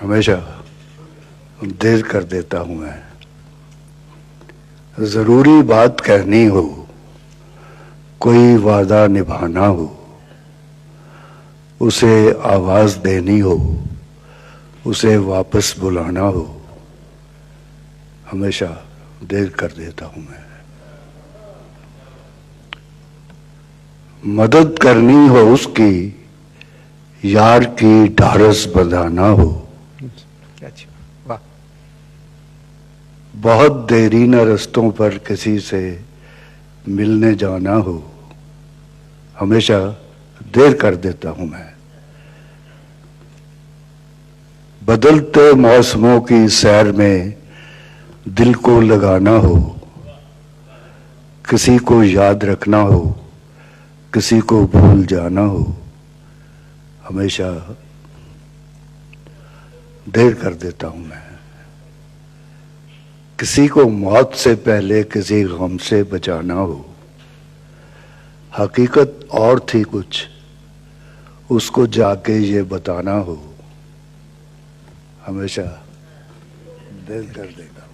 हमेशा देर कर देता हूं मैं। जरूरी बात कहनी हो, कोई वादा निभाना हो, उसे आवाज देनी हो, उसे वापस बुलाना हो, हमेशा देर कर देता हूं मैं। मदद करनी हो उसकी, यार की ढारस बंधाना हो, वाह। बहुत देरी न रस्तों पर किसी से मिलने जाना हो, हमेशा देर कर देता हूं मैं। बदलते मौसमों की सैर में दिल को लगाना हो, किसी को याद रखना हो, किसी को भूल जाना हो, हमेशा देर कर देता हूं मैं। किसी को मौत से पहले किसी गम से बचाना हो, हकीकत और थी कुछ, उसको जाके ये बताना हो, हमेशा देर कर देगा।